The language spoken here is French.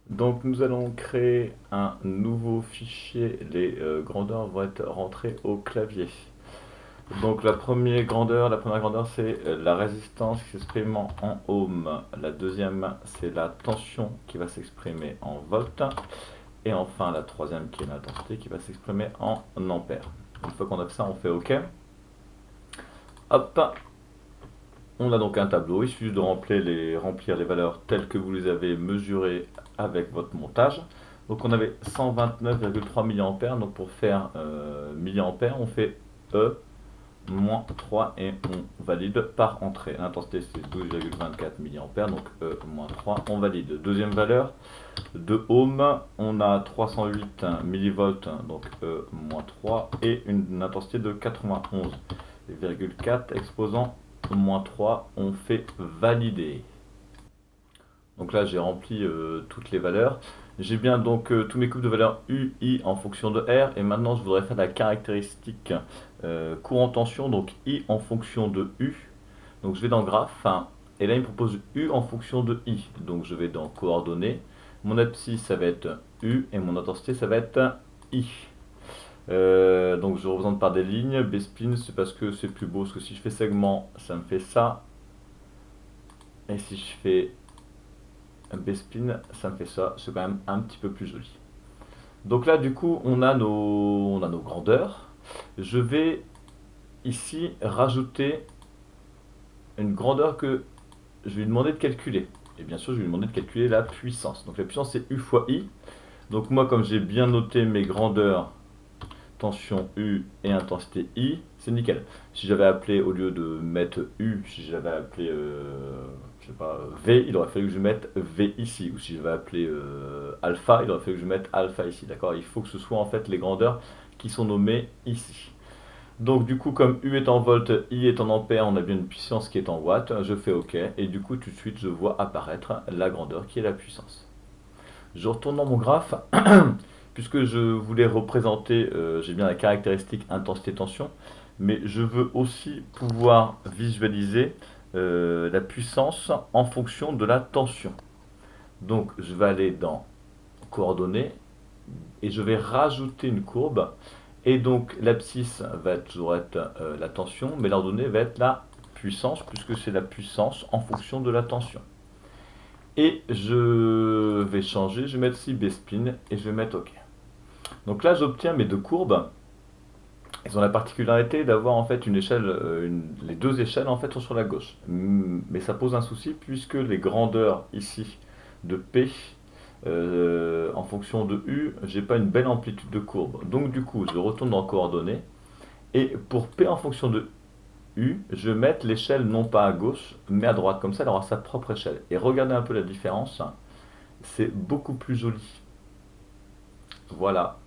Donc nous allons créer un nouveau fichier. Les grandeurs vont être rentrées au clavier. Donc la première grandeur c'est la résistance qui s'exprime en ohm. La deuxième c'est la tension qui va s'exprimer en volts. Et enfin la troisième qui est l'intensité qui va s'exprimer en ampères. Une fois qu'on a fait ça, on fait OK. Hop, on a donc un tableau. Il suffit de remplir les valeurs telles que vous les avez mesurées avec votre montage. Donc on avait 129,3 mA. Donc pour faire milliampères, on fait E moins 3 et on valide par entrée. L'intensité c'est 12,24 mA, donc E moins 3, on valide. Deuxième valeur de ohm, on a 308 millivolts, donc E moins 3, et une intensité de 91,4 exposant moins 3, on fait valider. Donc là j'ai rempli toutes les valeurs. J'ai bien donc tous mes coupes de valeurs U, I en fonction de R. Et maintenant je voudrais faire la caractéristique courant tension, donc I en fonction de U. Donc je vais dans graphe, hein, et là il me propose U en fonction de I. Donc je vais dans coordonnées. Mon abscisse ça va être U et mon intensité ça va être I. Donc je représente par des lignes. B-spin c'est parce que c'est plus beau, parce que si je fais segment ça me fait ça. Et si je fais B-spin, ça me fait ça. C'est quand même un petit peu plus joli. Donc là, du coup, on a nos grandeurs. Je vais ici rajouter une grandeur que je vais lui demander de calculer. Et bien sûr, je vais lui demander de calculer la puissance. Donc la puissance, c'est U fois I. Donc moi, comme j'ai bien noté mes grandeurs, tension U et intensité I, c'est nickel. Si j'avais appelé, au lieu de mettre U, si j'avais appelé, je sais pas, V, il aurait fallu que je mette V ici. Ou si j'avais appelé alpha, il aurait fallu que je mette alpha ici. D'accord? Il faut que ce soit en fait les grandeurs qui sont nommées ici. Donc du coup, comme U est en volts, I est en ampères, on a bien une puissance qui est en watts. Je fais OK. Et du coup, tout de suite, je vois apparaître la grandeur qui est la puissance. Je retourne dans mon graphe. Puisque je voulais représenter, j'ai bien la caractéristique intensité-tension, mais je veux aussi pouvoir visualiser la puissance en fonction de la tension. Donc je vais aller dans coordonnées et je vais rajouter une courbe. Et donc l'abscisse va toujours être la tension, mais l'ordonnée va être la puissance, puisque c'est la puissance en fonction de la tension. Et je vais changer, je vais mettre ici B-spin et je vais mettre OK. Donc là, j'obtiens mes deux courbes. Ils ont la particularité d'avoir en fait une échelle, les deux échelles en fait sont sur la gauche. Mais ça pose un souci puisque les grandeurs ici de P en fonction de U, j'ai pas une belle amplitude de courbe. Donc du coup, je retourne dans coordonnées et pour P en fonction de U, je vais mettre l'échelle non pas à gauche mais à droite. Comme ça, elle aura sa propre échelle. Et regardez un peu la différence. C'est beaucoup plus joli. Voilà.